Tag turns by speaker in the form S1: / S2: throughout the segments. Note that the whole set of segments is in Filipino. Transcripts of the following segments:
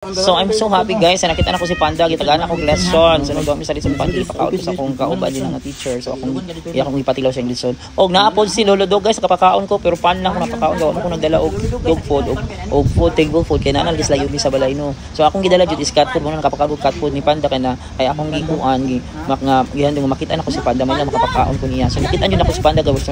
S1: So I'm so happy guys na nakita na ko si Panda, gitagaan ako lesson. So nagdami sa lesson Panda, ipakaon sa akong kauban din nga teacher. So akong ipatilaw sa lesson. Og naapod si Lolo Dog guys, kapakaon ko pero pan lang ko napakaon daw. Ako nagdala og dog food og food, table food kay nanal gislayo ni sa balay no. So akong gidala jud is cat food mo na nakapakaon cat food ni Panda kay na ay akong gikuan gihandong makita na ko si Panda man lang makapakaon ko niya. So nakita niyo na ko si Panda guys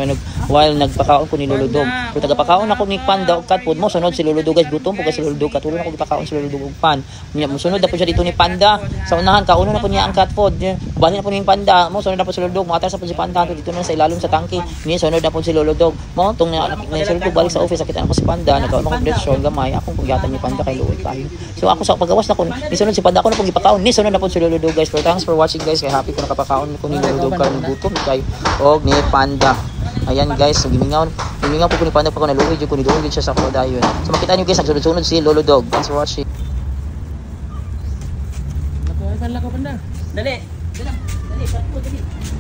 S1: while nagpakaon ko ni Lolo Dog. Pero tagapakaon ako ni Panda og cat food mo sunod si Lolo Dog guys, gutom po kasi Lolo Dog katulong ako gipakaon si Lolo Dog pan. Musunod na po siya dito ni Panda. Sa unahan, kauno na po niya ang cat food. Bali na po ni Panda. Sunod na po si Lolo Dog. Matras na po si Panda. Dito na sa ilalim sa tangke. Sunod na po si Lolo Dog. Itong Lolo Dog balik sa office. Nakita na po si Panda. Nagkaon ako presyon. Gamay. Akong pagyatan ni Panda kay Luoy tayo. So ako sa pagawas na ko. Nisunod si Panda. Ako na pong ipakaon. Sunod na po si Lolo Dog guys. So thanks for watching guys. Kaya happy ko nakapakaon ko ni Lolo Dog. Karang gutom kayo. Og ni Panda. Ayan guys, so gimingaw po ni Panda pa ko na Luoy. Ko ni Luoy siya sa kodayon. So makita niyo guys, nagsunod-sunod si Lolo Dog. Thanks for watching.
S2: Dala ka Panda.
S1: Dali. Dali, sakto dali.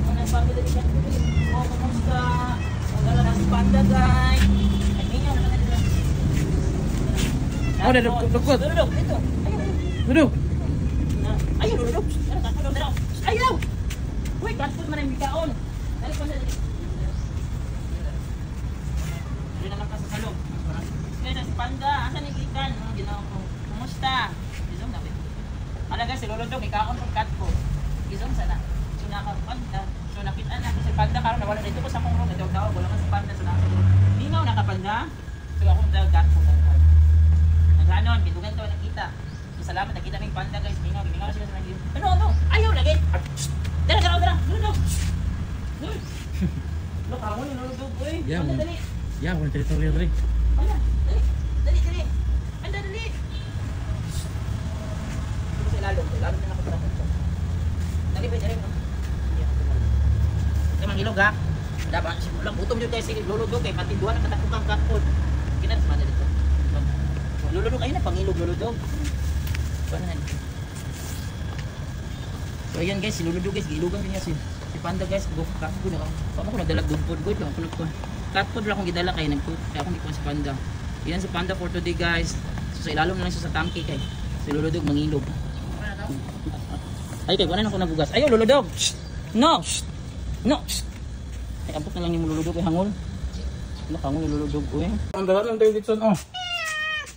S1: Ano pa dali sakto dali. Oh, kamusta? Wala na si Panda, guys. Mingaw na dali.
S2: Oh, duduk.
S1: Duduk, dito.
S2: Duduk.
S1: Ayo, duduk. Ayaw. Wait, kasut man ang bikaon. Dali Panda dali. Dali na lang ka sa salong. Kaya si Panda, asan ni Gikan? Ginawa ko. Kamusta? Isong dapat. Alaga si Lolo Dog, ikaon kong cat ko. Gizong sana. So nakapanda. So nakita na si Panda karon nawala dito ko sa kong room. Nagdaw-daw wala man si Panda sa nakapanda. Linaw nakapanda. So akong cat ko. Naganon, bitugan to nakita. So salamat nakita ning Panda guys. Linaw sila sa naging. Ano? Ayaw lagi. Dara. Lolo Dog. Look, ako ni Lolo Dog boy. Dali.
S2: Ya, mo teritoryo dali.
S1: Panda, dali. Panda dali. Lalo na ako sa dali ba. Ito mangilog ha. Dapat lang gutom jud kay si Lolo Dog kay patinduan ang katakukang cat food. Kinan sa dito. Lolo Dog ay na pangilog Lolo Dog. Panan. So ayan guys, si Lolo Dog guys, gilugan niya si Panda guys, go cat food na. Pamo ko nagdala good food lang ko. Cat food lang akong gidala kay kaya akong ikuan si Panda. Yan si Panda for today guys. So sa ilalim na lang siya sa tangke kay si Lolo Dog mangilog. Ay, kaya wala na ako nagugas. Ayaw, Lolo Dog! No! Ay, ampok na lang yung Lolo Dog. Hangol. Ano, hangol yung Lolo Dog.
S2: Ang dalat lang tayo litson.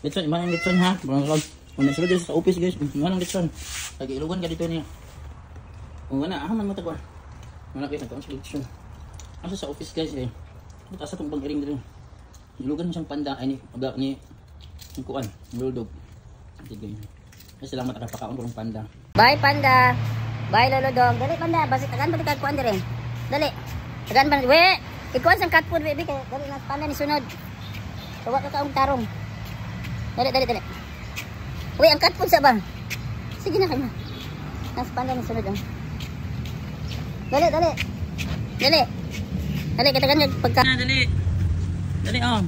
S1: Litson, iman ang litson ha. Kung nasulod dito sa office guys, iman ang litson. Tag-ilugan ka dito niya. Kung wala, ako man matagwa. Malaki na ito ang litson. Asa sa office guys eh. Asa itong pag-iring dito. Ilugan mo siyang Panda. Ay, pagka niya. Ang kuan, Lolo Dog. Sige. Salamat at napakaon ko ng Panda.
S3: Bye Panda. Bye Lolo Dog. Dali Panda, basi tagan ba kay kuan dire? Dali. Tagan ba we? Ikuan sang cat food baby kay dali na Panda ni sunod. Tawa ka kaong tarong. Dali. Uy, ang cat food sa ba? Sige na kayo. Nas Panda ni sunod. Dali. Dali kita kan pagka.
S1: Dali oh.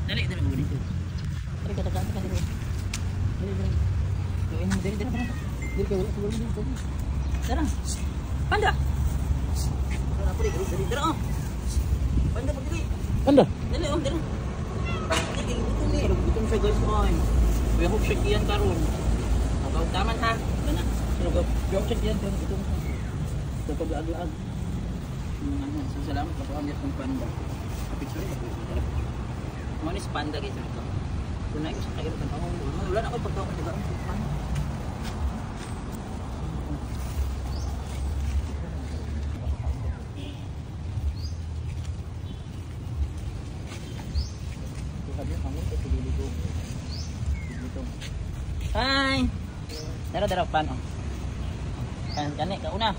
S1: Dali mo dito. Dali kita kan dito. Dara. Panda. Dara. Panda pagdiri.
S2: Panda.
S1: Dali dara. Gutom siya guys oy. Kuya hook check yan karon. Agaw taman ha. Dana. Pero check yan karon gutom. Kapag ag-ag. So salamat po ang yung Panda. Picture ni. Manis Panda guys ito. Kunay ko sa kayo kan ako. Wala na ako pagkaon diba? Hi. Dara pan oh. Kani kauna.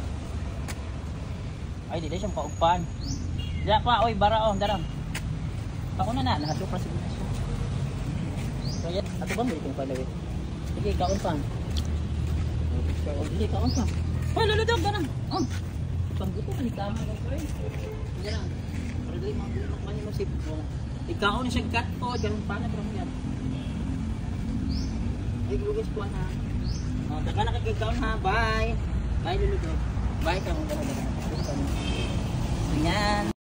S1: Ay di siya kaugpan. Dira pa oy bara oh dara. Kauna na lahat yung prasidentasyon. So yan, ato ba mo itong palawit? Sige, kaon pa. Sige, kaon pa. Oh, Lolo Dog, ganang. Oh. Pangguto ka ni tama guys, oy. Ganang. Para dali mga bulak man yung sip. Ikaon na siya cat po, ganun pa na pero yan. Ay, guys po na. Oh, taka na kagkaon ha. Bye. Bye Lolo Dog. Bye ka mo. Ganyan.